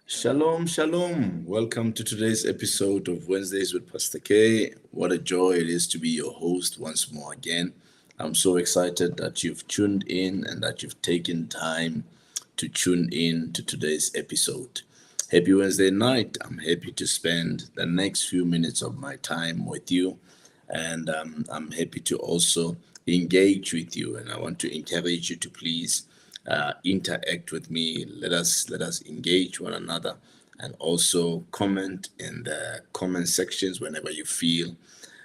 Shalom, shalom. Welcome to today's episode of Wednesdays with Pastor K. What a joy it is to be your host once more again. I'm so excited that you've tuned in and that you've taken time to tune in to today's episode. Happy Wednesday night. I'm happy to spend the next few minutes of my time with you, and I'm happy to also engage with you. And I want to encourage you to please interact with me. Let us engage one another, and also comment in the comment sections whenever you feel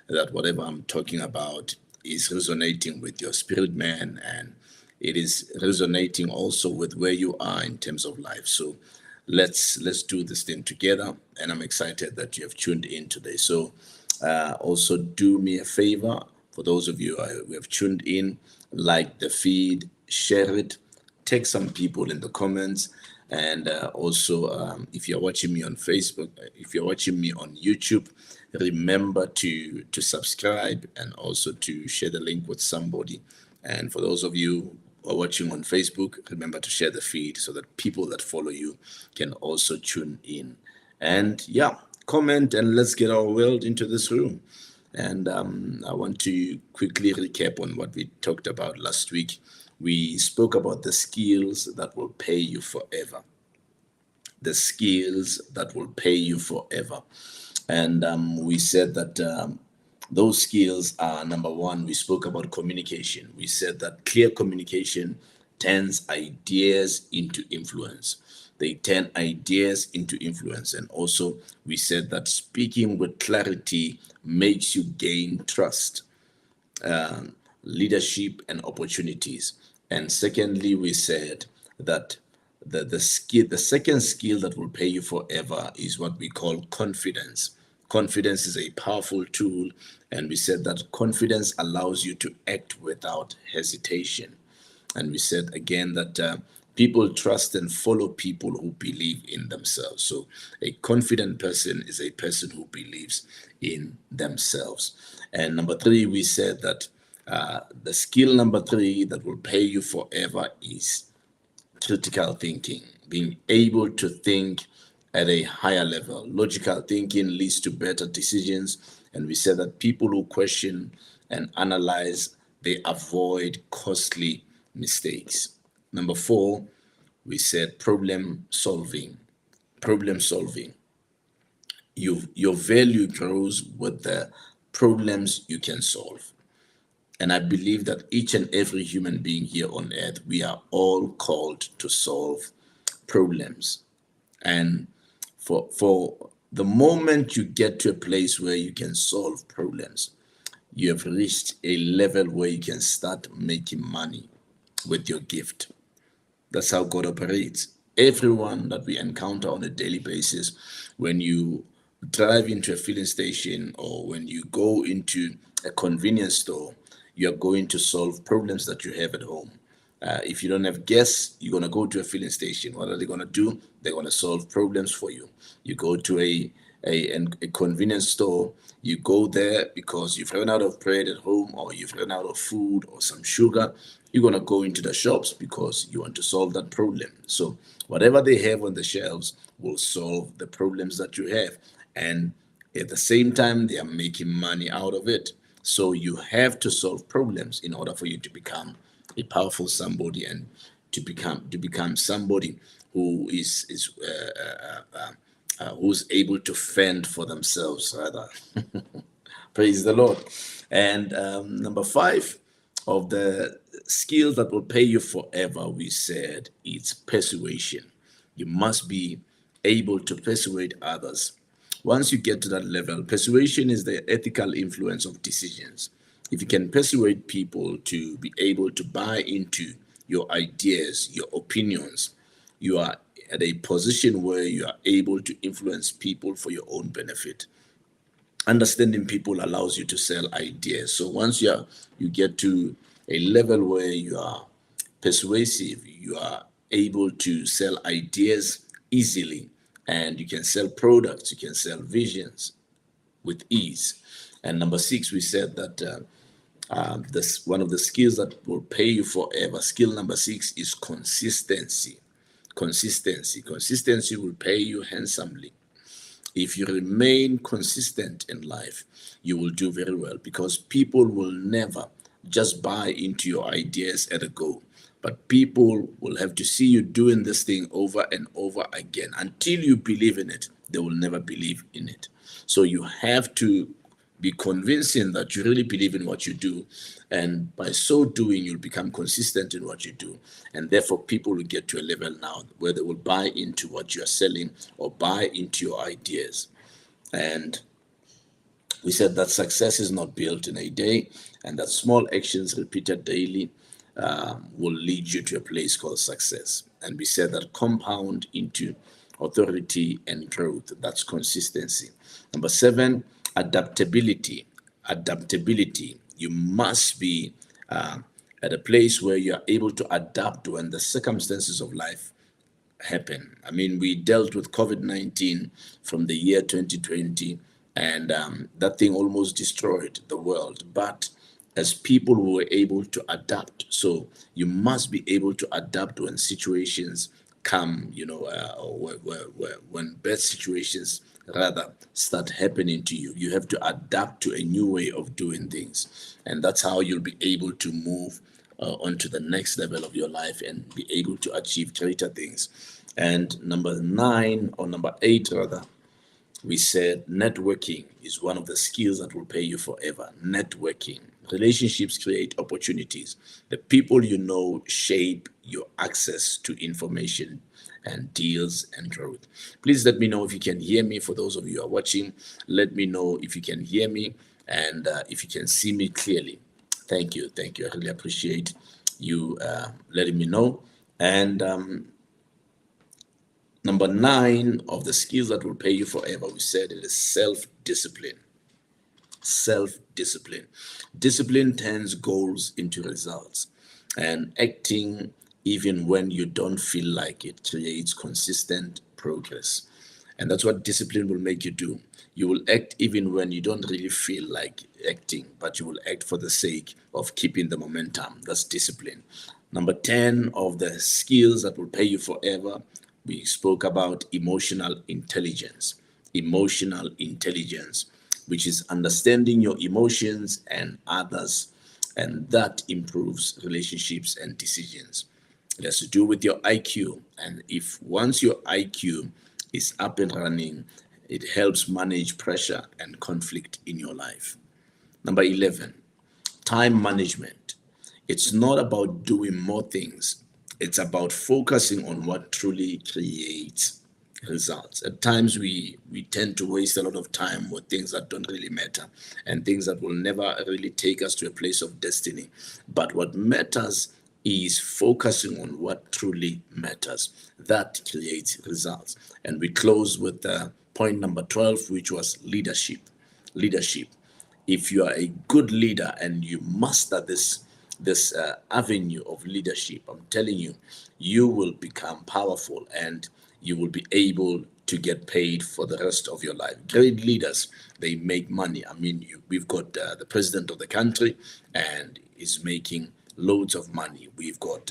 that whatever I'm talking about is resonating with your spirit man, and it is resonating also with where you are in terms of life. So let's do this thing together, and I'm excited that you have tuned in today. So also do me a favor, for those of you who have tuned in, like the feed, share it, tag some people in the comments, and also if you're watching me on Facebook, if you're watching me on YouTube, remember to subscribe and also to share the link with somebody. And for those of you who are watching on Facebook, remember to share the feed so that people that follow you can also tune in. And yeah, comment and let's get our world into this room. And I want to quickly recap on what we talked about last week. We spoke about the skills that will pay you forever. The skills that will pay you forever. And we said that those skills are number one, we spoke about communication. We said that clear communication turns ideas into influence. They turn ideas into influence. And also, we said that speaking with clarity makes you gain trust, leadership, and opportunities. And secondly, we said that the second skill that will pay you forever is what we call confidence. Confidence is a powerful tool, and we said that confidence allows you to act without hesitation. And we said again that people trust and follow people who believe in themselves. So a confident person is a person who believes in themselves. And number three, we said that the skill number three that will pay you forever is critical thinking, being able to think at a higher level. Logical thinking leads to better decisions. And we said that people who question and analyze, they avoid costly mistakes. Number four, we said problem solving. Problem solving. Your value grows with the problems you can solve. And I believe that each and every human being here on earth, we are all called to solve problems. And for the moment you get to a place where you can solve problems, you have reached a level where you can start making money with your gift. That's how God operates. Everyone that we encounter on a daily basis, when you drive into a filling station or when you go into a convenience store, you are going to solve problems that you have at home. If you don't have gas, you're going to go to a filling station. What are they going to do? They're going to solve problems for you. You go to a convenience store, you go there because you've run out of bread at home or you've run out of food or some sugar. You're going to go into the shops because you want to solve that problem. So whatever they have on the shelves will solve the problems that you have. And at the same time, they are making money out of it. So you have to solve problems in order for you to become a powerful somebody and to become somebody who who's able to fend for themselves, rather. Praise the Lord. And number five of the skills that will pay you forever, we said, it's persuasion. You must be able to persuade others. Once you get to that level, persuasion is the ethical influence of decisions. If you can persuade people to be able to buy into your ideas, your opinions, you are at a position where you are able to influence people for your own benefit. Understanding people allows you to sell ideas. So once you get to a level where you are persuasive, you are able to sell ideas easily, and you can sell products, you can sell visions with ease. And number six, we said that this one of the skills that will pay you forever. Skill number six is consistency. Consistency will pay you handsomely. If you remain consistent in life, you will do very well, because people will never just buy into your ideas at a go. But people will have to see you doing this thing over and over again. Until you believe in it, they will never believe in it. So you have to be convincing that you really believe in what you do. And by so doing, you'll become consistent in what you do. And therefore, people will get to a level now where they will buy into what you're selling or buy into your ideas. And we said that success is not built in a day, and that small actions repeated daily will lead you to a place called success. And we said that compound into authority and growth. That's consistency. Number 7, adaptability. Adaptability. You must be at a place where you are able to adapt when the circumstances of life happen. I mean, we dealt with COVID-19 from the year 2020, and that thing almost destroyed the world. But as people, we were able to adapt. So you must be able to adapt when situations come, or when bad situations rather start happening to you. You have to adapt to a new way of doing things. And that's how you'll be able to move onto the next level of your life and be able to achieve greater things. And number 9, or number 8 rather, we said networking is one of the skills that will pay you forever. Networking. Relationships create opportunities. The people you know shape your access to information and deals and growth. Please let me know if you can hear me. For those of you who are watching, let me know if you can hear me and if you can see me clearly. Thank you. Thank you. I really appreciate you letting me know. And number 9 of the skills that will pay you forever, we said it is self-discipline. Self-discipline. Discipline turns goals into results, and acting even when you don't feel like it creates consistent progress. And that's what discipline will make you do. You will act even when you don't really feel like acting, but you will act for the sake of keeping the momentum. That's discipline. Number 10 of the skills that will pay you forever, we spoke about emotional intelligence. Emotional intelligence, which is understanding your emotions and others, and that improves relationships and decisions. It has to do with your IQ. And if once your IQ is up and running, it helps manage pressure and conflict in your life. Number 11, time management. It's not about doing more things. It's about focusing on what truly creates results. At times we tend to waste a lot of time with things that don't really matter and things that will never really take us to a place of destiny. But what matters is focusing on what truly matters. That creates results. And we close with point number 12, which was leadership. Leadership. If you are a good leader and you master this avenue of leadership, I'm telling you, you will become powerful and you will be able to get paid for the rest of your life. Great leaders, they make money. I mean, we've got the president of the country, and is making loads of money. We've got,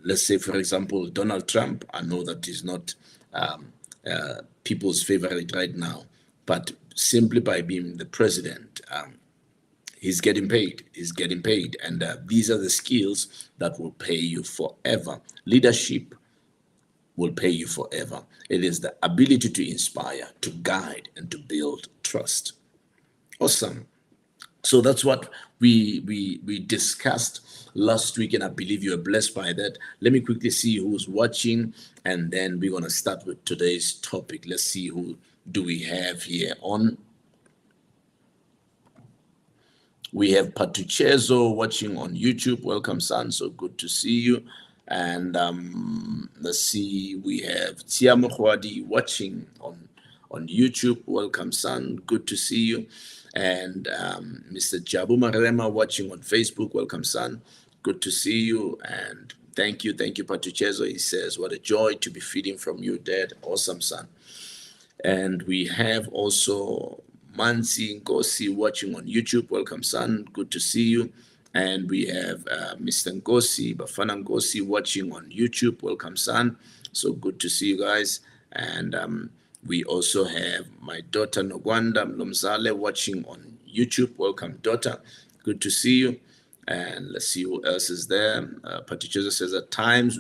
let's say, for example, Donald Trump. I know that he's not people's favorite right now, but simply by being the president, he's getting paid. He's getting paid. And these are the skills that will pay you forever. Leadership will pay you forever. It is the ability to inspire, to guide, and to build trust. Awesome. So that's what we discussed last week, and I believe you are blessed by that. Let me quickly see who's watching, and then we're going to start with today's topic. Let's see who do we have here on. We have Patuchezo watching on YouTube. Welcome, son. So good to see you. And let's see, we have Tiamo Khwadi watching on YouTube. Welcome, son. Good to see you. And Mr. Jabu Marema watching on Facebook. Welcome, son. Good to see you. And thank you, Patuchezo. He says, what a joy to be feeding from you, Dad. Awesome, son. And we have also Mansi Ngosi watching on YouTube. Welcome, son. Good to see you. And we have Mr. Ngosi, Bafana Ngosi, watching on YouTube. Welcome, son. So good to see you guys. And we also have my daughter Nogwanda Mlomzale watching on YouTube. Welcome, daughter. Good to see you. And let's see who else is there. Patricia says at times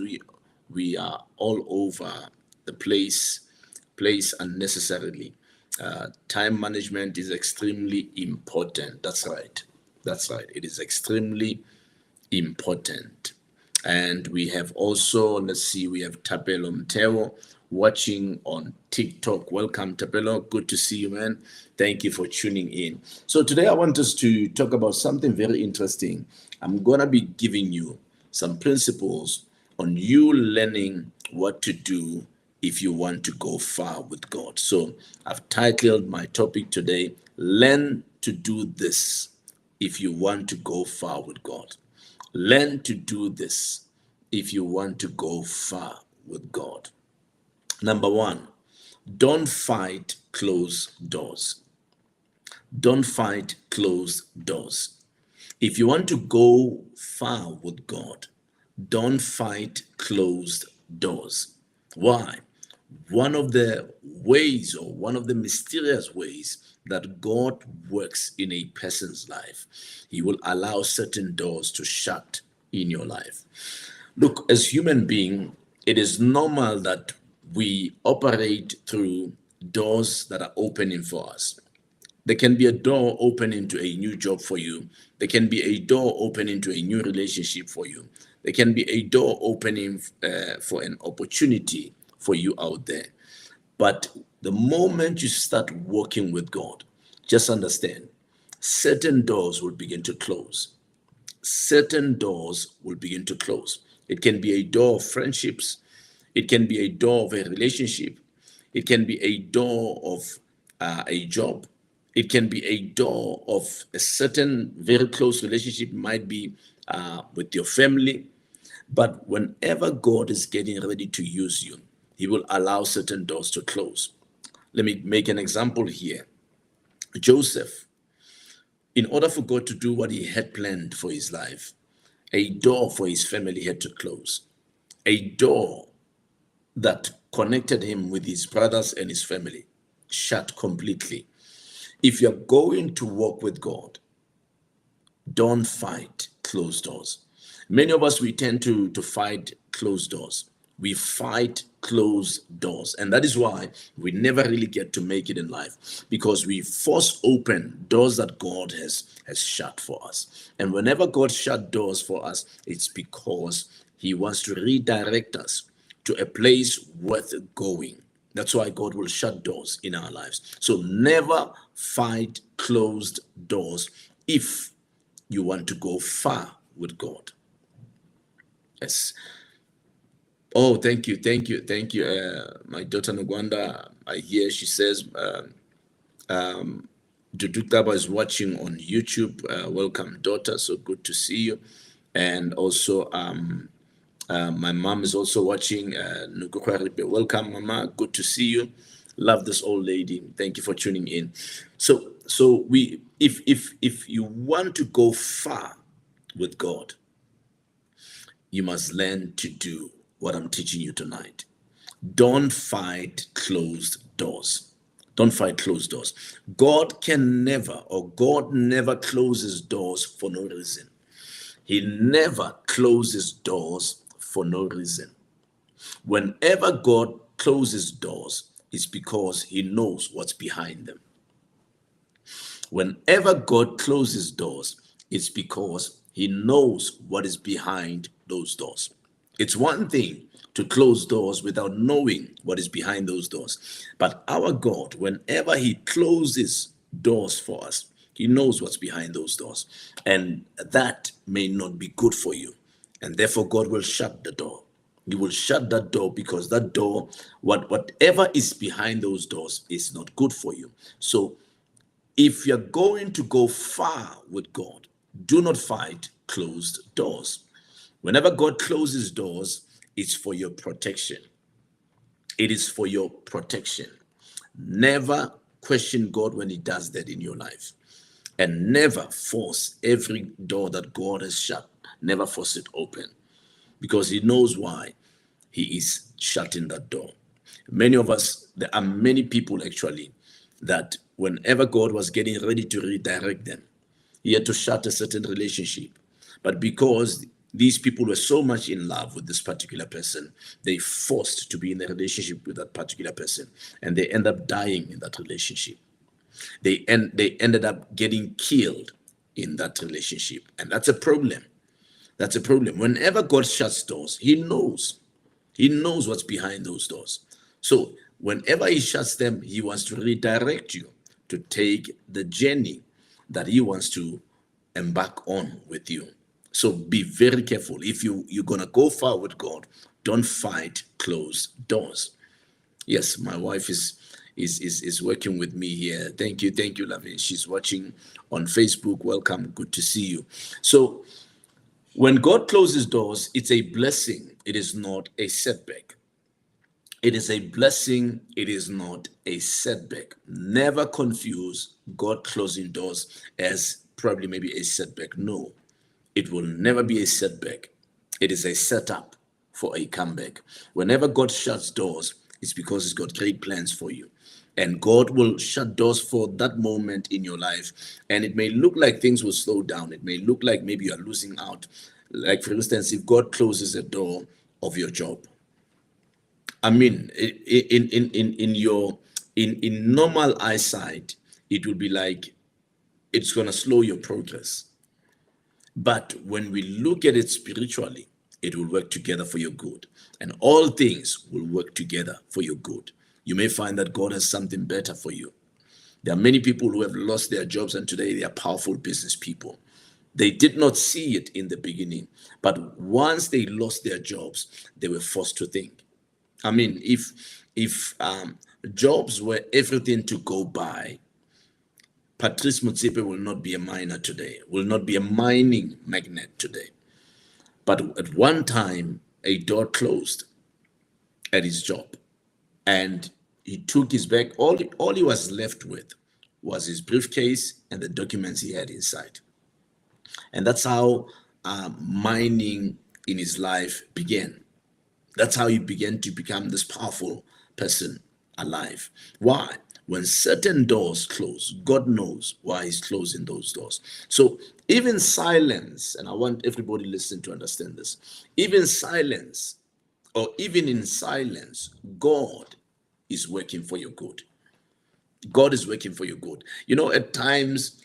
we are all over the place unnecessarily. Time management is extremely important. That's right. That's right. It is extremely important. And we have also, let's see, we have Tapelo Mtero watching on TikTok. Welcome, Tapelo. Good to see you, man. Thank you for tuning in. So today I want us to talk about something very interesting. I'm going to be giving you some principles on you learning what to do if you want to go far with God. So I've titled my topic today, Learn to Do This if you want to go far with God. Learn to do this if you want to go far with God. Number one, don't fight closed doors. Don't fight closed doors. If you want to go far with God, don't fight closed doors. Why? One of the ways, or one of the mysterious ways that God works in a person's life, He will allow certain doors to shut in your life. Look, as human beings, it is normal that we operate through doors that are opening for us. There can be a door opening to a new job for you. There can be a door opening to a new relationship for you. There can be a door opening for an opportunity for you out there. But the moment you start working with God, just understand, certain doors will begin to close. Certain doors will begin to close. It can be a door of friendships. It can be a door of a relationship. It can be a door of a job. It can be a door of a certain very close relationship, might be with your family. But whenever God is getting ready to use you, He will allow certain doors to close. Let me make an example here. Joseph, in order for God to do what He had planned for his life, a door for his family had to close. A door that connected him with his brothers and his family shut completely. If you're going to walk with God, don't fight closed doors. Many of us, we tend to fight closed doors. We fight closed doors. And that is why we never really get to make it in life, because we force open doors that God has shut for us. And whenever God shut doors for us, it's because He wants to redirect us to a place worth going. That's why God will shut doors in our lives. So never fight closed doors if you want to go far with God. Yes. Oh, thank you, thank you, thank you. My daughter Nugwanda, I hear she says, Dudutaba is watching on YouTube. Welcome, daughter. So good to see you. And also, my mom is also watching. Khoaripe. Welcome, mama. Good to see you. Love this old lady. Thank you for tuning in. So we, if you want to go far with God, you must learn to do what I'm teaching you tonight. Don't fight closed doors. Don't fight closed doors. God never closes doors for no reason. He never closes doors for no reason. Whenever God closes doors, it's because He knows what's behind them. Whenever God closes doors, it's because He knows what is behind those doors. It's one thing to close doors without knowing what is behind those doors. But our God, whenever He closes doors for us, He knows what's behind those doors. And that may not be good for you. And therefore, God will shut the door. He will shut that door because that door, whatever is behind those doors, is not good for you. So if you're going to go far with God, do not fight closed doors. Whenever God closes doors, it's for your protection. It is for your protection. Never question God when He does that in your life. And never force every door that God has shut, never force it open, because He knows why He is shutting that door. Many of us, there are many people actually, that whenever God was getting ready to redirect them, He had to shut a certain relationship. But because these people were so much in love with this particular person, they forced to be in a relationship with that particular person, and they end up dying in that relationship. They ended up getting killed in that relationship, and that's a problem. That's a problem. Whenever God shuts doors, He knows what's behind those doors. So whenever He shuts them, He wants to redirect you to take the journey that He wants to embark on with you. So be very careful. If you're gonna go far with God, don't fight closed doors. Yes, my wife is working with me here. Thank you, Lavin. She's watching on Facebook. Welcome, good to see you. So when God closes doors, it's a blessing. It is not a setback. It is a blessing. It is not a setback. Never confuse God closing doors as probably maybe a setback. No, it will never be a setback. It is a setup for a comeback. Whenever God shuts doors, it's because He's got great plans for you. And God will shut doors for that moment in your life. And it may look like things will slow down. It may look like maybe you are losing out. Like, for instance, if God closes the door of your job, I mean, in normal eyesight, it will be like it's gonna slow your progress. But when we look at it spiritually, it will work together for your good. And all things will work together for your good. You may find that God has something better for you. There are many people who have lost their jobs and today they are powerful business people. They did not see it in the beginning, but once they lost their jobs, they were forced to think. I mean, if jobs were everything to go by, Patrice Motsepe will not be a miner today, will not be a mining magnate today. But at one time, a door closed at his job, and he took his bag. All he was left with was his briefcase and the documents he had inside. And that's how mining in his life began. That's how he began to become this powerful person alive. Why? When certain doors close, God knows why He's closing those doors. So even silence, and I want everybody listening to understand this, even silence, or even in silence, God is working for your good. God is working for your good. You know, at times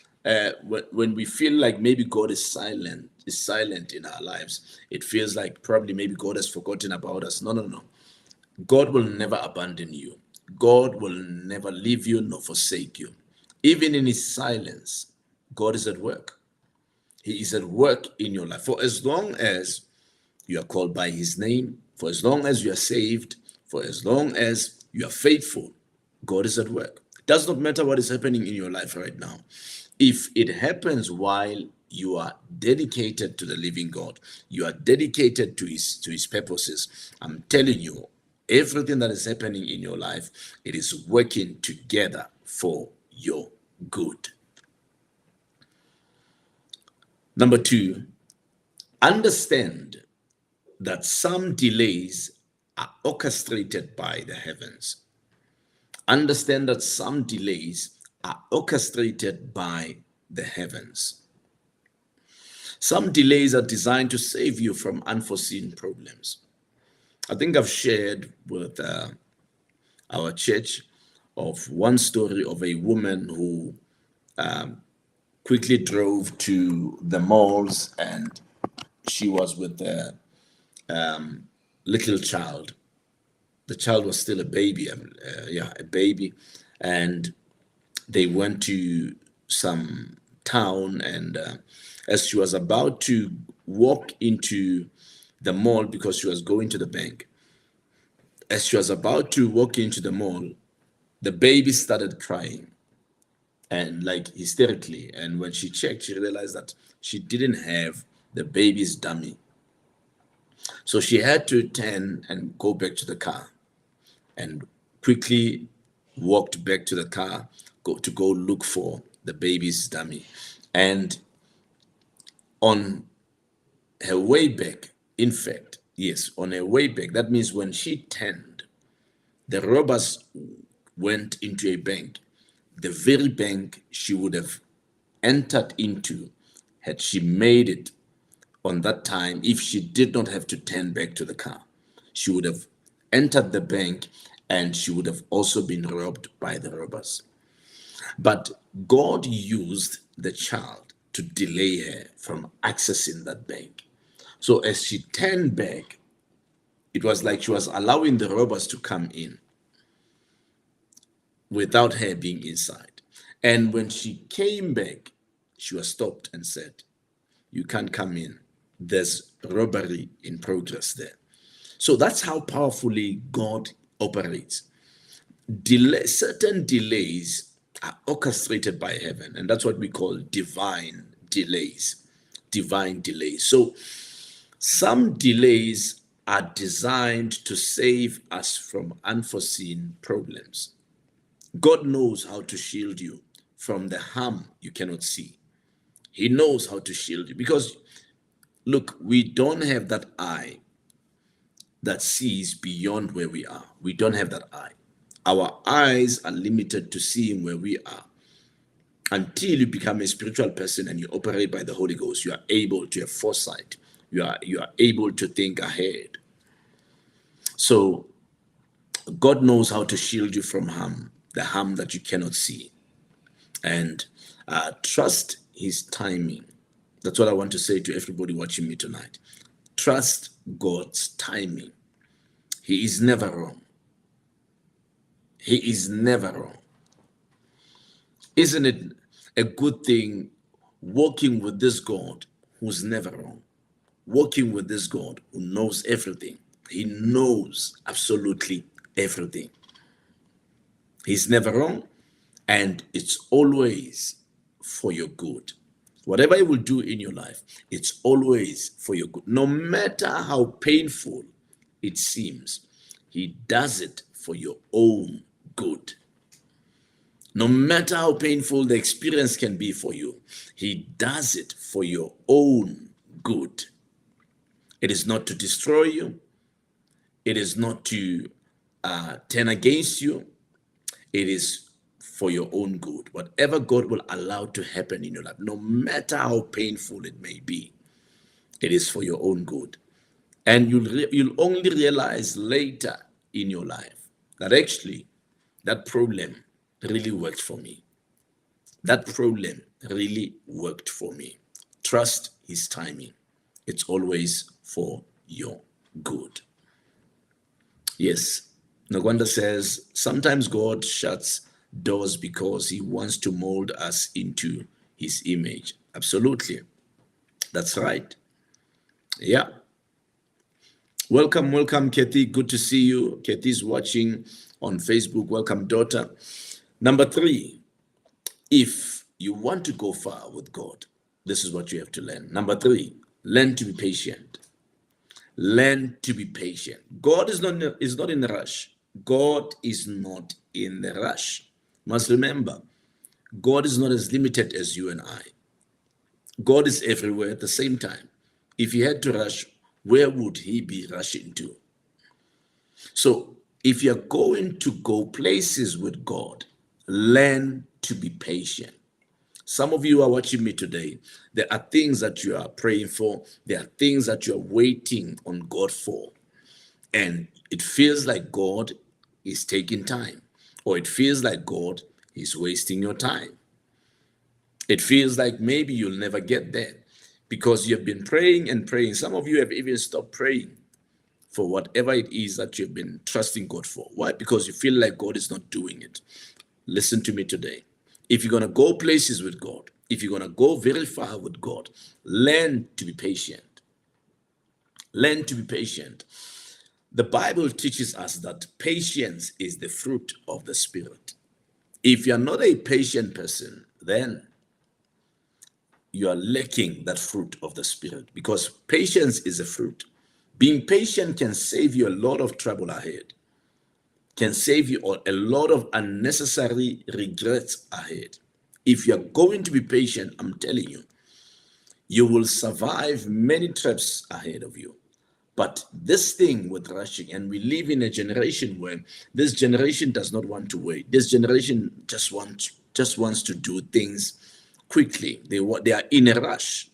when we feel like maybe God is silent in our lives, it feels like probably maybe God has forgotten about us. No, no, no. God will never abandon you. God will never leave you nor forsake you. Even in His silence, God is at work. He is at work in your life. For as long as you are called by His name, for as long as you are saved, for as long as you are faithful, God is at work. It does not matter what is happening in your life right now. If it happens while you are dedicated to the living God, you are dedicated to his purposes, I'm telling you, everything that is happening in your life, it is working together for your good. Number two, understand that some delays are orchestrated by the heavens. Understand that some delays are orchestrated by the heavens. Some delays are designed to save you from unforeseen problems. I think I've shared with our church of one story of a woman who quickly drove to the malls, and she was with a little child. The child was still a baby, a baby, and they went to some town, and as she was about to walk into the mall because she was going to the bank, as she was about to walk into the mall, the baby started crying and like hysterically. And when she checked, she realized that she didn't have the baby's dummy. So she had to turn and go back to the car and quickly walked back to the car to go look for the baby's dummy. And on her way back, in fact, yes, on her way back, that means when she turned, the robbers went into a bank, the very bank she would have entered into had she made it on that time. If she did not have to turn back to the car, she would have entered the bank and she would have also been robbed by the robbers. But God used the child to delay her from accessing that bank. So as she turned back, it was like she was allowing the robbers to come in without her being inside. And when she came back, she was stopped and said, "You can't come in. There's robbery in progress there." So that's how powerfully God operates. Certain delays are orchestrated by heaven, and that's what we call divine delays. Divine delays. So some delays are designed to save us from unforeseen problems. God knows how to shield you from the harm you cannot see. He knows how to shield you because, look, we don't have that eye that sees beyond where we are. We don't have that eye. Our eyes are limited to seeing where we are. Until you become a spiritual person and you operate by the Holy Ghost, you are able to have foresight. You are able to think ahead. So God knows how to shield you from harm, the harm that you cannot see. And trust his timing. That's what I want to say to everybody watching me tonight. Trust God's timing. He is never wrong. He is never wrong. Isn't it a good thing walking with this God who's never wrong? Walking with this God who knows everything. He knows absolutely everything. He's never wrong, and it's always for your good. Whatever he will do in your life, it's always for your good. No matter how painful it seems, he does it for your own good. No matter how painful the experience can be for you, he does it for your own good. It is not to destroy you. It is not to turn against you. It is for your own good. Whatever God will allow to happen in your life, no matter how painful it may be, it is for your own good. And you'll only realize later in your life that actually that problem really worked for me. That problem really worked for me. Trust his timing. It's always for your good. Yes. Nagwanda says, sometimes God shuts doors because he wants to mold us into his image. Absolutely. That's right. Yeah. Welcome, Kathy. Good to see you. Kathy's watching on Facebook. Welcome, daughter. Number 3, if you want to go far with God, this is what you have to learn. Number 3, learn to be patient. Learn to be patient. God is not in a rush. God is not in the rush. Must remember, God is not as limited as you and I. God is everywhere at the same time. If he had to rush, where would he be rushing to? So if you're going to go places with God, learn to be patient. Some of you are watching me today. There are things that you are praying for. There are things that you are waiting on God for. And it feels like God is taking time, or it feels like God is wasting your time. It feels like maybe you'll never get there because you've been praying and praying. Some of you have even stopped praying for whatever it is that you've been trusting God for. Why? Because you feel like God is not doing it. Listen to me today. If you're going to go places with God, if you're going to go very far with God, learn to be patient. Learn to be patient. The Bible teaches us that patience is the fruit of the Spirit. If you're not a patient person, then you are lacking that fruit of the Spirit, because patience is a fruit. Being patient can save you a lot of trouble ahead, can save you a lot of unnecessary regrets ahead. If you're going to be patient, I'm telling you, you will survive many traps ahead of you. But this thing with rushing, and we live in a generation where this generation does not want to wait. This generation just wants to do things quickly. They are in a rush.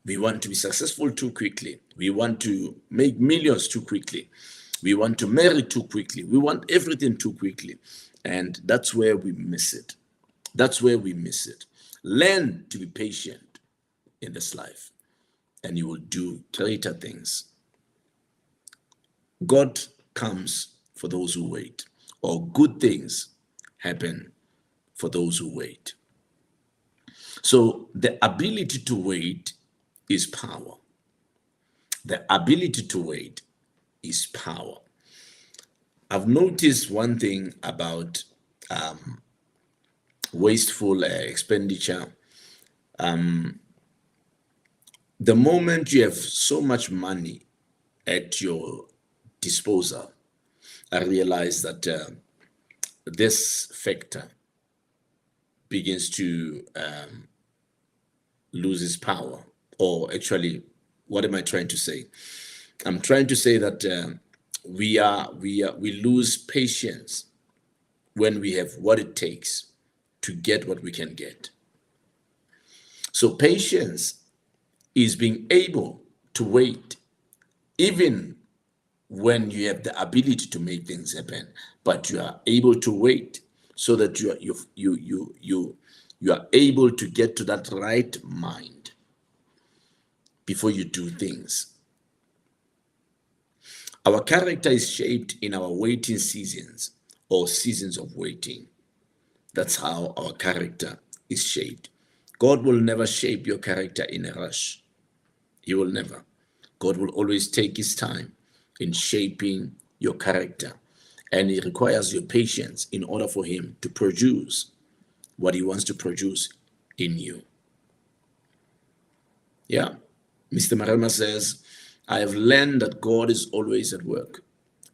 We want to be successful too quickly. We want to make millions too quickly. We want to marry too quickly. We want everything too quickly. And that's where we miss it. That's where we miss it. Learn to be patient in this life, and you will do greater things. God comes for those who wait, or good things happen for those who wait. So the ability to wait is power. The ability to wait is power. I've noticed one thing about wasteful expenditure. The moment you have so much money at your disposal, I realize that this factor begins to lose its power. Or actually, what am I trying to say? I'm trying to say that we lose patience when we have what it takes to get what we can get. So patience is being able to wait, even when you have the ability to make things happen, but you are able to wait so that you are able to get to that right mind before you do things. Our character is shaped in our waiting seasons or seasons of waiting. That's how our character is shaped. God will never shape your character in a rush. He will never. God will always take his time in shaping your character. And it requires your patience in order for him to produce what he wants to produce in you. Yeah. Mr. Marema says, I have learned that God is always at work,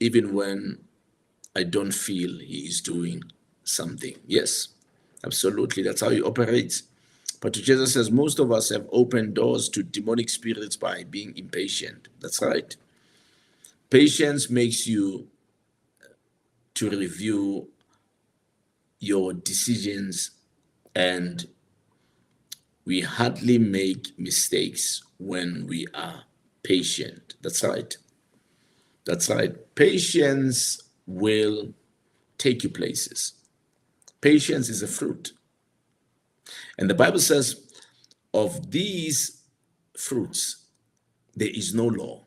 even when I don't feel he is doing something. Yes, absolutely. That's how he operates. But Jesus says most of us have opened doors to demonic spirits by being impatient. That's right. Patience makes you to review your decisions, and we hardly make mistakes when we are patient. That's right. That's right. Patience will take you places. Patience is a fruit. And the Bible says, of these fruits, there is no law.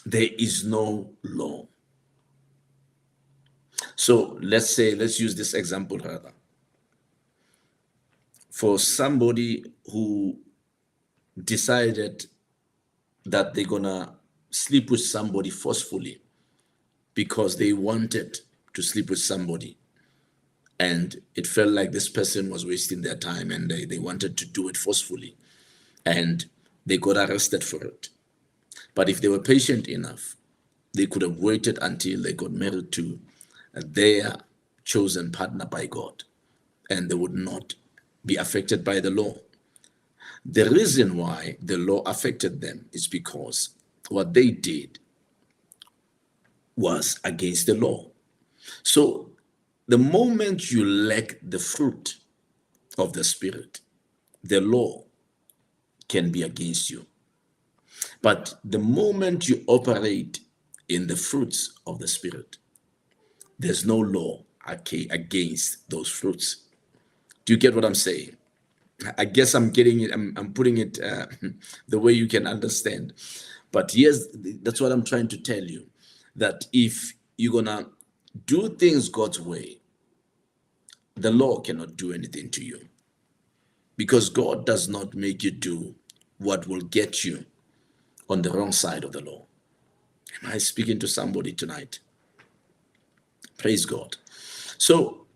There is no law. So let's use this example rather. For somebody who decided that they're gonna sleep with somebody forcefully because they wanted to sleep with somebody, and it felt like this person was wasting their time, and they wanted to do it forcefully, and they got arrested for it. But if they were patient enough, they could have waited until they got married to their chosen partner by God, and they would not be affected by the law. The reason why the law affected them is because what they did was against the law. So the moment you lack the fruit of the Spirit, the law can be against you. But the moment you operate in the fruits of the Spirit, there's no law against those fruits. Do you get what I'm saying? I guess I'm getting it. I'm putting it the way you can understand. But yes, that's what I'm trying to tell you. That if you're gonna do things God's way, the law cannot do anything to you, because God does not make you do what will get you on the wrong side of the law. Am I speaking to somebody tonight? Praise God. So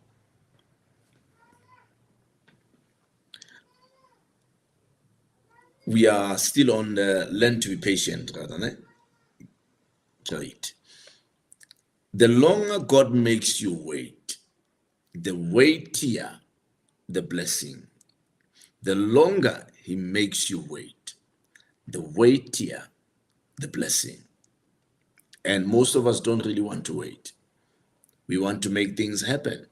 we are still on the learn to be patient, rather, né? Great. The longer God makes you wait, the weightier the blessing. The longer he makes you wait, the weightier the blessing. And most of us don't really want to wait. We want to make things happen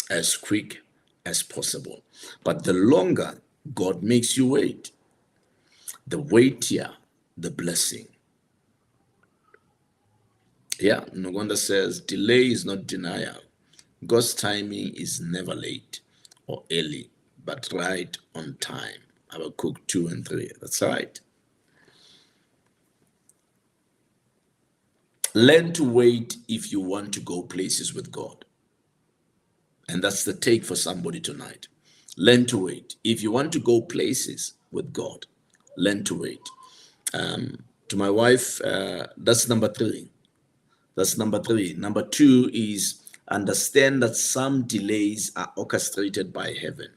as quick as possible. But the longer God makes you wait, the weightier the blessing. Yeah, Noganda says, delay is not denial. God's timing is never late or early, but right on time. Habakkuk 2 and 3. That's right. Learn to wait if you want to go places with God. And that's the take for somebody tonight. Learn to wait. If you want to go places with God, learn to wait. To my wife, that's number 3. That's number 3. Number 2 is understand that some delays are orchestrated by heaven.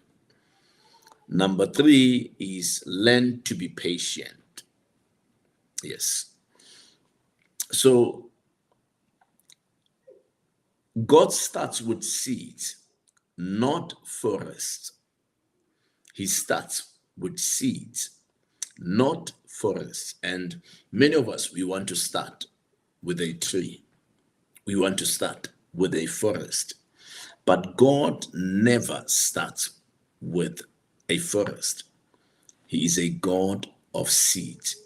Number 3 is learn to be patient. Yes. So God starts with seeds, not forests. He starts with seeds, not forests. And many of us, we want to start with a tree. We want to start with a forest. But God never starts with a forest. He is a God of seeds.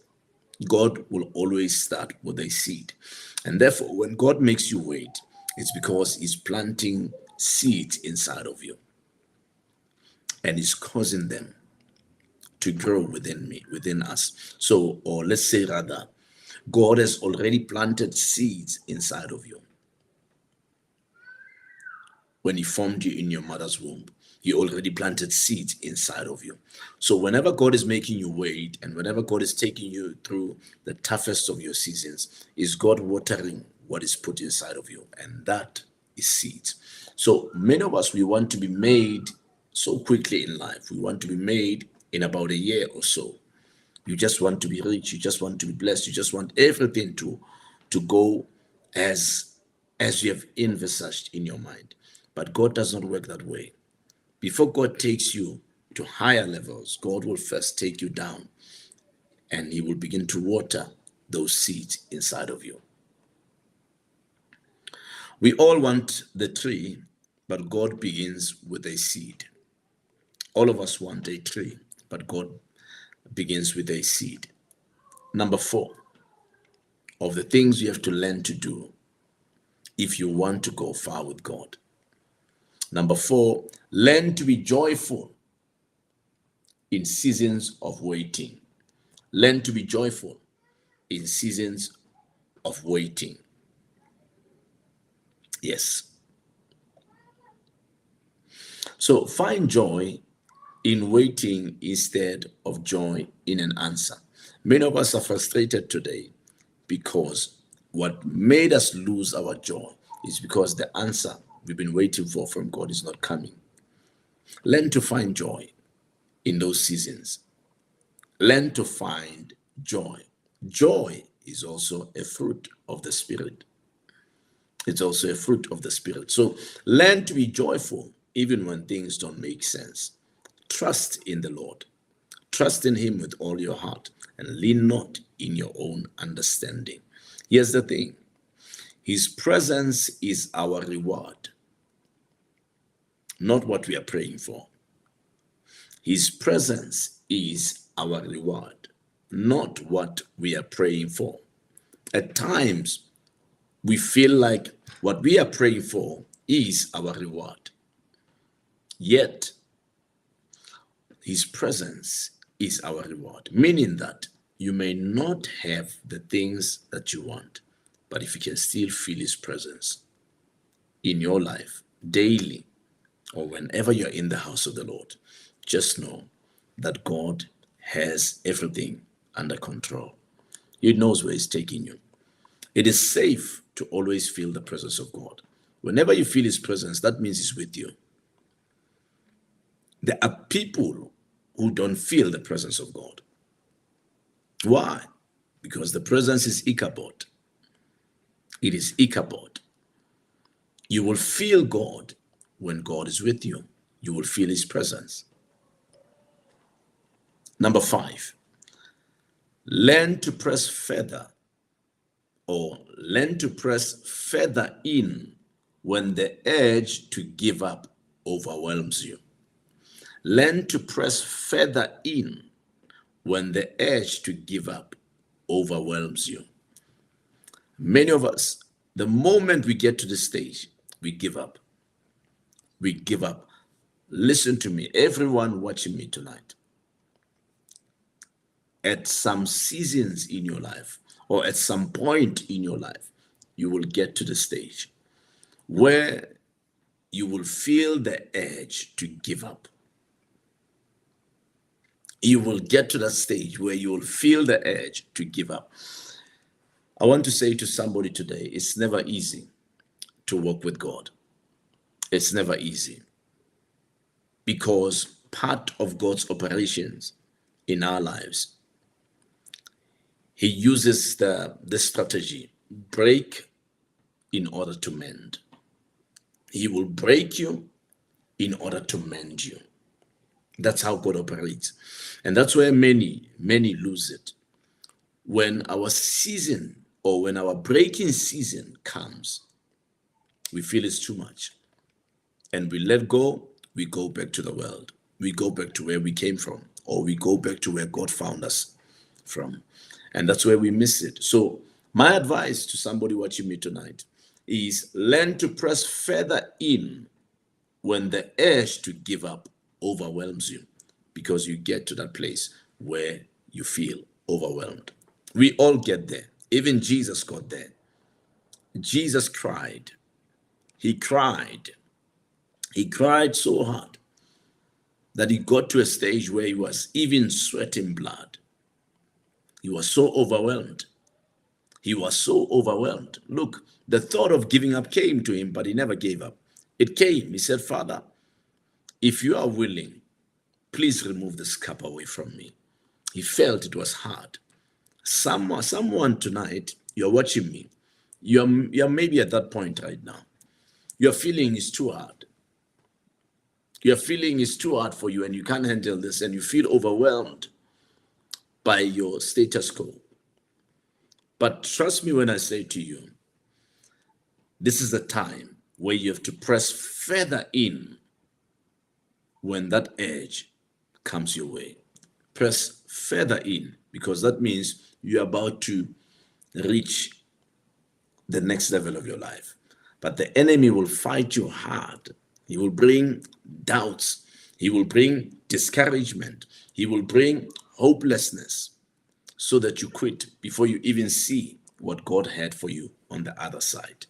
God will always start with a seed. And therefore, when God makes you wait, it's because he's planting seeds inside of you. And he's causing them to grow within us. So, or let's say rather, God has already planted seeds inside of you. When he formed you in your mother's womb, he already planted seeds inside of you. So whenever God is making you wait, and whenever God is taking you through the toughest of your seasons, is God watering what is put inside of you, and that is seeds. So many of us, we want to be made so quickly in life. We want to be made in about a year or so. You just want to be rich. You just want to be blessed. You just want everything to go as you have envisaged in your mind. But God does not work that way. Before God takes you to higher levels, God will first take you down, and he will begin to water those seeds inside of you. We all want the tree, but God begins with a seed. All of us want a tree, but God begins with a seed. Number 4 of the things you have to learn to do if you want to go far with God. Number 4, learn to be joyful in seasons of waiting. Learn to be joyful in seasons of waiting. Yes. So find joy in waiting instead of joy in an answer. Many of us are frustrated today because what made us lose our joy is because the answer we've been waiting for from God is not coming. Learn to find joy in those seasons. Learn to find joy. Joy is also a fruit of the Spirit. It's also a fruit of the Spirit. So learn to be joyful even when things don't make sense. Trust in the Lord. Trust in him with all your heart and lean not in your own understanding. Here's the thing. His presence is our reward, not what we are praying for. His presence is our reward, not what we are praying for. At times, we feel like what we are praying for is our reward. Yet, his presence is our reward, meaning that you may not have the things that you want, but if you can still feel his presence in your life daily or whenever you're in the house of the Lord, just know that God has everything under control. He knows where he's taking you. It is safe to always feel the presence of God. Whenever you feel his presence, that means he's with you. There are people who don't feel the presence of God. Why? Because the presence is Ichabod. It is Ichabod. You will feel God when God is with you. you will feel his presence. Number 5, learn to press further or learn to press further in when the urge to give up overwhelms you. Learn to press further in when the urge to give up overwhelms you. Many of us, the moment we get to this stage, we give up. We give up. Listen to me, everyone watching me tonight. At some seasons in your life, or at some point in your life, you will get to the stage where you will feel the urge to give up. You will get to that stage where you will feel the urge to give up. I want to say to somebody today, it's never easy to walk with God. It's never easy, because part of God's operations in our lives, he uses the strategy, break in order to mend. He will break you in order to mend you. That's how God operates. And that's where many lose it. When our season, or when our breaking season comes, we feel it's too much. And we let go, we go back to the world. We go back to where we came from, or we go back to where God found us from. And that's where we miss it. So my advice to somebody watching me tonight is learn to press further in when the urge to give up overwhelms you, because you get to that place where you feel overwhelmed. We all get there. Even Jesus got there. Jesus cried. He cried. He cried so hard that he got to a stage where he was even sweating blood. He was so overwhelmed. He was so overwhelmed. Look, the thought of giving up came to him, but he never gave up. It came. He said, Father, if you are willing, please remove this cup away from me. He felt it was hard. Someone tonight, you're watching me. You're maybe at that point right now. Your feeling is too hard. Your feeling is too hard for you, and you can't handle this, and you feel overwhelmed by your status quo. But trust me when I say to you, this is the time where you have to press further in when that edge comes your way. Press further in, because that means you're about to reach the next level of your life. But the enemy will fight you hard. He will bring doubts. He will bring discouragement. He will bring hopelessness, so that you quit before you even see what God had for you on the other side.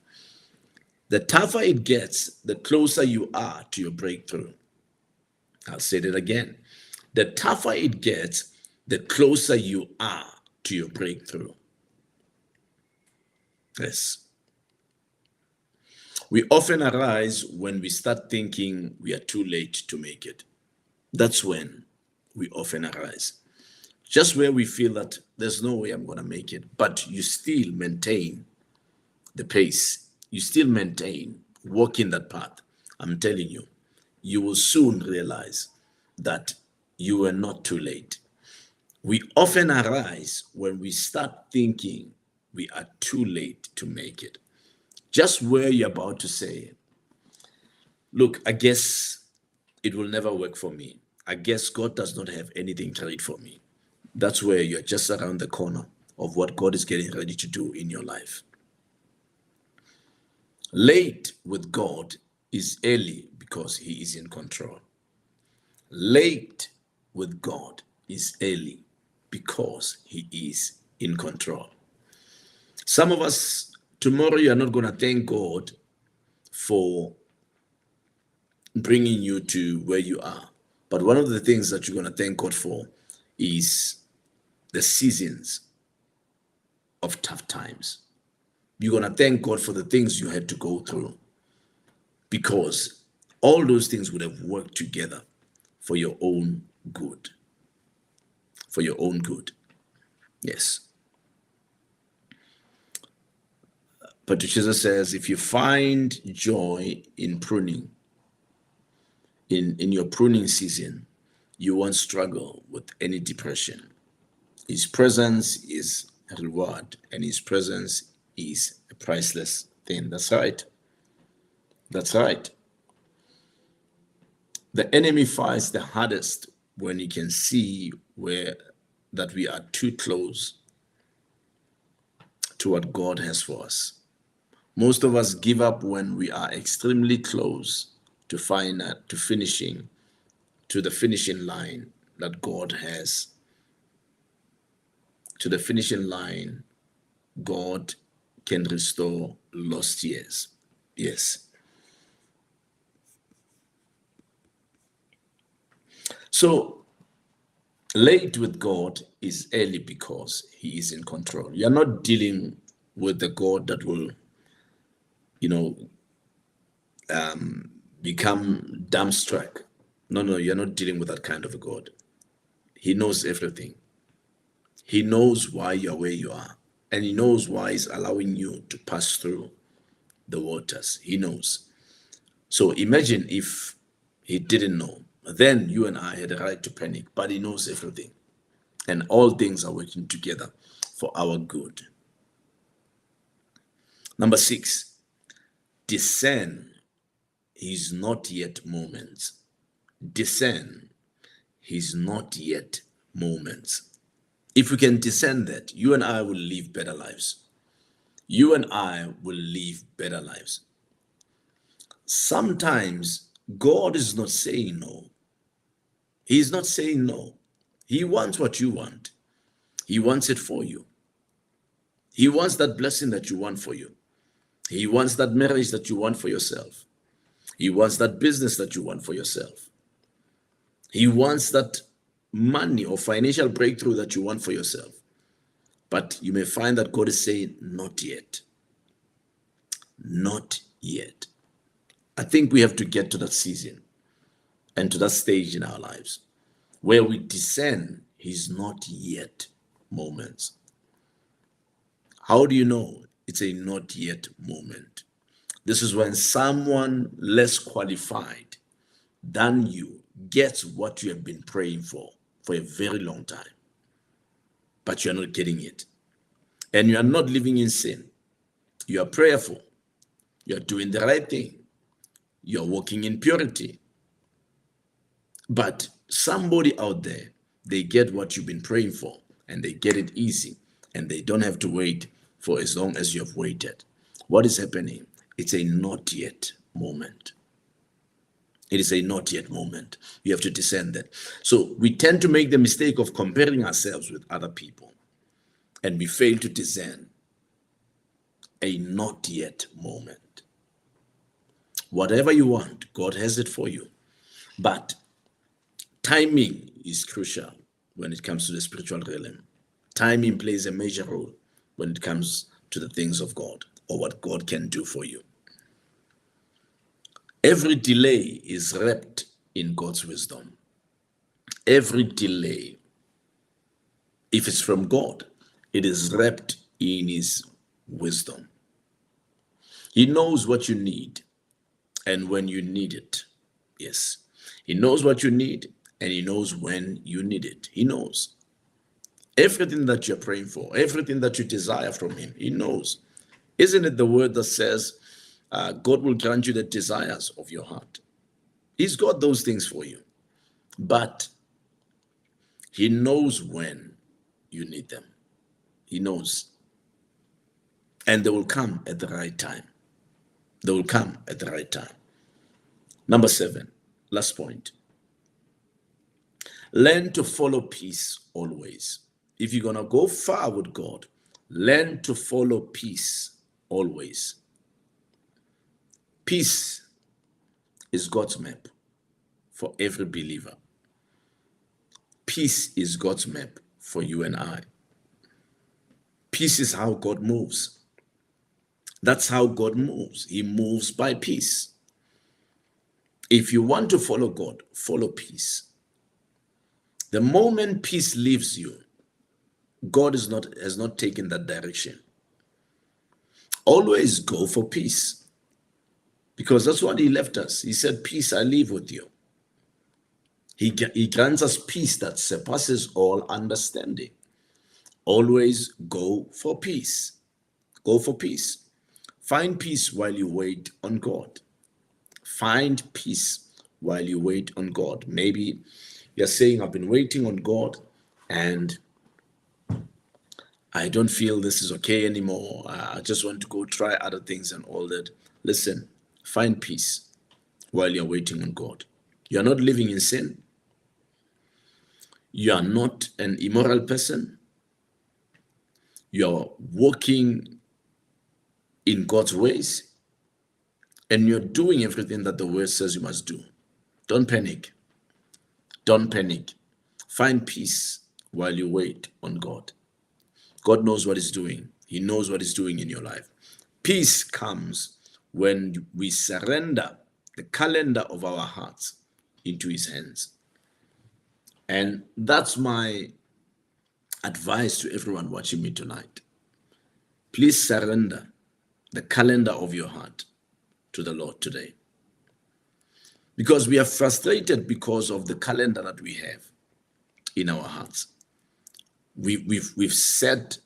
The tougher it gets, the closer you are to your breakthrough. I'll say that again. The tougher it gets, the closer you are to your breakthrough. Yes. We often arise when we start thinking we are too late to make it. That's when we often arise. Just where we feel that there's no way I'm going to make it, but you still maintain the pace. You still maintain walking that path. I'm telling you, you will soon realize that you were not too late. We often arise when we start thinking we are too late to make it. Just where you're about to say, look, I guess it will never work for me. I guess God does not have anything great for me. That's where you're just around the corner of what God is getting ready to do in your life. Late with God is early because he is in control. Late with God is early because he is in control. Some of us, tomorrow, you're not going to thank God for bringing you to where you are. But one of the things that you're going to thank God for is the seasons of tough times. You're going to thank God for the things you had to go through, because all those things would have worked together for your own good. For your own good. Yes. Patricia says, if you find joy in pruning, in your pruning season, you won't struggle with any depression. His presence is a reward, and his presence is a priceless thing. That's right. That's right. The enemy fights the hardest when he can see where that we are too close to what God has for us. Most of us give up when we are extremely close to finishing to the finishing line that God has. To the finishing line, God can restore lost years. Yes. So late with God is early because he is in control. You're not dealing with the God that will, become dumbstruck. No, you're not dealing with that kind of a God. He knows everything. He knows why you're where you are. And he knows why he's allowing you to pass through the waters. He knows. So imagine if he didn't know. Then you and I had a right to panic, but he knows everything. And all things are working together for our good. Number 6, discern his not yet moments. Discern his not yet moments. If we can discern that, you and I will live better lives. You and I will live better lives. Sometimes God is not saying no. He's not saying no. He wants what you want. He wants it for you. He wants that blessing that you want for you. He wants that marriage that you want for yourself. He wants that business that you want for yourself. He wants that money or financial breakthrough that you want for yourself. But you may find that God is saying, not yet. Not yet. I think we have to get to that season and to that stage in our lives where we discern his not yet moments. How do you know it's a not yet moment? This is when someone less qualified than you gets what you have been praying for a very long time, but you are not getting it. And you are not living in sin. You are prayerful. You are doing the right thing. You are walking in purity. But somebody out there, they get what you've been praying for, and they get it easy, and they don't have to wait for as long as you have waited. What is happening? It's a not yet moment. It is a not yet moment. You have to discern that. So we tend to make the mistake of comparing ourselves with other people, and we fail to discern a not yet moment. Whatever you want, God has it for you. But timing is crucial when it comes to the spiritual realm. Timing plays a major role when it comes to the things of God or what God can do for you. Every delay is wrapped in God's wisdom. Every delay, if it's from God, it is wrapped in his wisdom. He knows what you need and when you need it. Yes, he knows what you need and he knows when you need it. He knows everything that you're praying for, everything that you desire from him. He knows. Isn't it the word that says God will grant you the desires of your heart? He's got those things for you, but he knows when you need them. He knows. And they will come at the right time. They will come at the right time. Number 7, last point. Learn to follow peace always. If you're going to go far with God, learn to follow peace always. Peace is God's map for every believer. Peace is God's map for you and I. Peace is how God moves. That's how God moves. He moves by peace. If you want to follow God, follow peace. The moment peace leaves you, God has not taken that direction. Always go for peace, because that's what he left us. He said, peace I leave with you. He grants us peace that surpasses all understanding. Always go for peace. Go for peace. Find peace while you wait on God. Find peace while you wait on God. Maybe you're saying, I've been waiting on God and I don't feel this is okay anymore. I just want to go try other things and all that. Listen, find peace while you're waiting on God. You're not living in sin. You are not an immoral person. You're walking in God's ways and you're doing everything that the word says you must do. Don't panic. Don't panic. Find peace while you wait on God. God knows what He's doing. He knows what He's doing in your life. Peace comes when we surrender the calendar of our hearts into His hands. And that's my advice to everyone watching me tonight. Please surrender the calendar of your heart to the Lord today. Because we are frustrated because of the calendar that we have in our hearts. We've set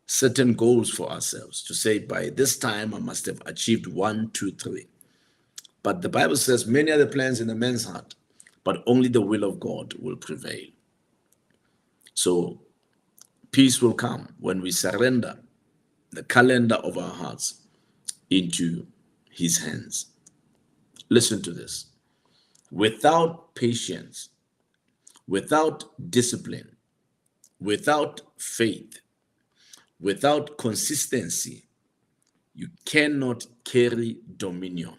certain goals for ourselves to say, by this time I must have achieved 1, 2, 3. But the Bible says many are the plans in a man's heart, but only the will of God will prevail. So peace will come when we surrender the calendar of our hearts into His hands. Listen to this. Without patience, without discipline, without faith, without consistency, you cannot carry dominion.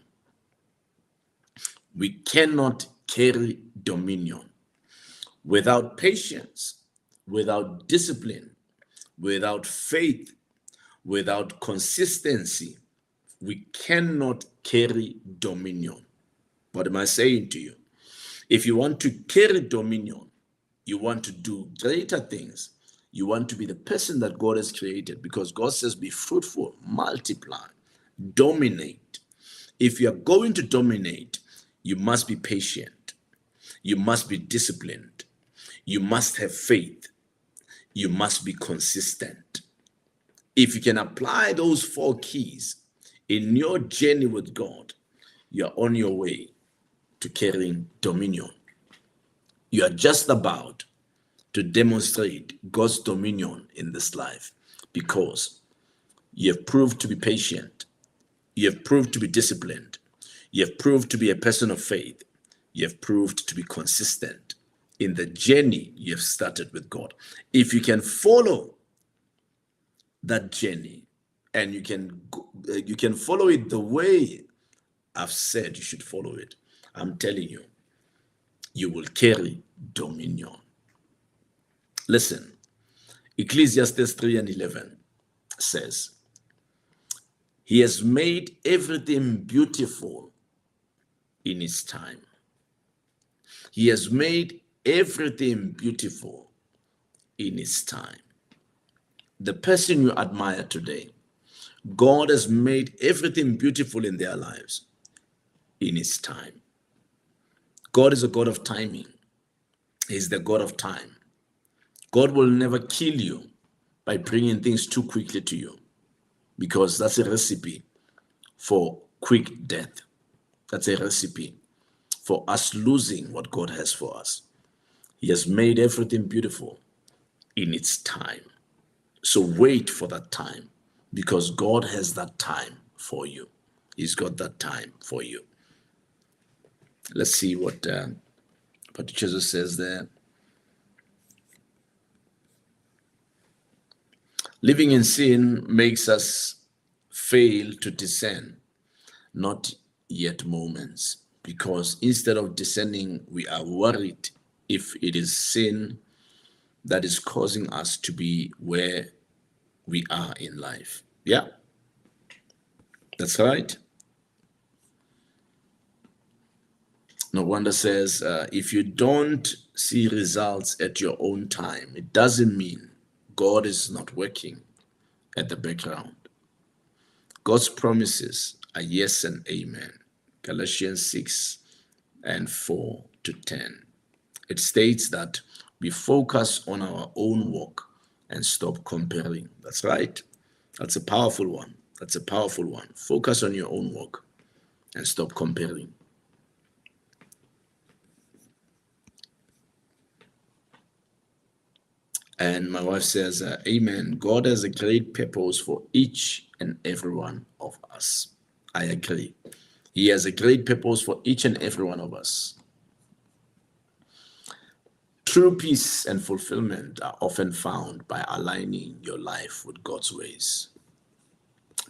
We cannot carry dominion. Without patience, without discipline, without faith, without consistency, we cannot carry dominion. What am I saying to you? If you want to carry dominion, you want to do greater things, you want to be the person that God has created, because God says, be fruitful, multiply, dominate. If you are going to dominate, you must be patient. You must be disciplined. You must have faith. You must be consistent. If you can apply those 4 keys in your journey with God, you're on your way to carrying dominion. You are just about to demonstrate God's dominion in this life because you have proved to be patient. You have proved to be disciplined. You have proved to be a person of faith. You have proved to be consistent in the journey you have started with God. If you can follow that journey and you can follow it the way I've said you should follow it, I'm telling you, you will carry dominion. Listen, Ecclesiastes 3:11 says, He has made everything beautiful in His time. He has made everything beautiful in His time. The person you admire today, God has made everything beautiful in their lives in His time. God is a God of timing. He's the God of time. God will never kill you by bringing things too quickly to you, because that's a recipe for quick death. That's a recipe for us losing what God has for us. He has made everything beautiful in its time. So wait for that time, because God has that time for you. He's got that time for you. Let's see what Jesus says there. Living in sin makes us fail to discern, not yet moments, because instead of discerning, we are worried if it is sin that is causing us to be where we are in life. Yeah, that's right. No wonder says, if you don't see results at your own time, it doesn't mean God is not working at the background. God's promises are yes and amen. Galatians 6:4-10. It states that we focus on our own work and stop comparing. That's right. That's a powerful one. That's a powerful one. Focus on your own work and stop comparing. And my wife says, Amen. God has a great purpose for each and every one of us. I agree. He has a great purpose for each and every one of us. True peace and fulfillment are often found by aligning your life with God's ways.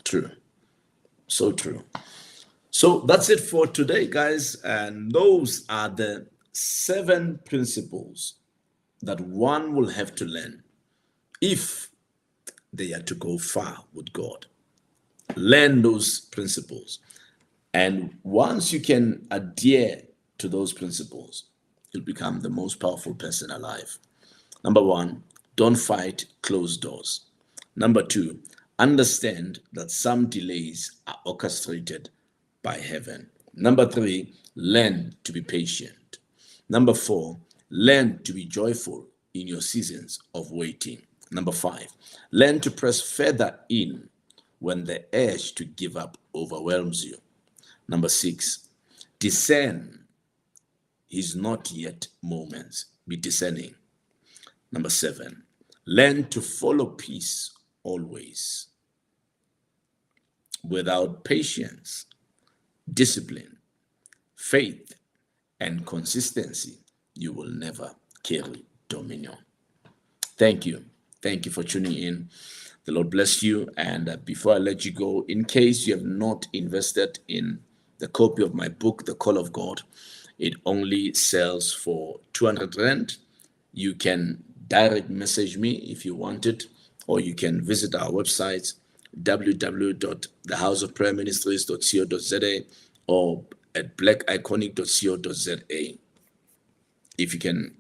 True. So true. So that's it for today, guys. And those are the 7 principles that one will have to learn if they are to go far with God. Learn those principles. And once you can adhere to those principles, you'll become the most powerful person alive. Number 1, don't fight closed doors. Number 2, understand that some delays are orchestrated by heaven. Number 3, learn to be patient. Number 4, learn to be joyful in your seasons of waiting. Number 5, learn to press further in when the urge to give up overwhelms you. Number 6, discern his not yet moments. Be discerning. Number 7, learn to follow peace always. Without patience, discipline, faith, and consistency, you will never carry dominion. Thank you. Thank you for tuning in. The Lord bless you. And before I let you go, in case you have not invested in the copy of my book, The Call of God, it only sells for 200 Rand. You can direct message me if you want it, or you can visit our website, www.thehouseofprayerministries.co.za or at blackiconic.co.za. If you can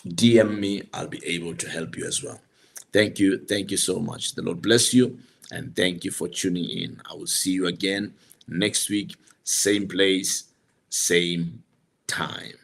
DM me, I'll be able to help you as well. Thank you. Thank you so much. The Lord bless you, and thank you for tuning in. I will see you again next week, same place, same time.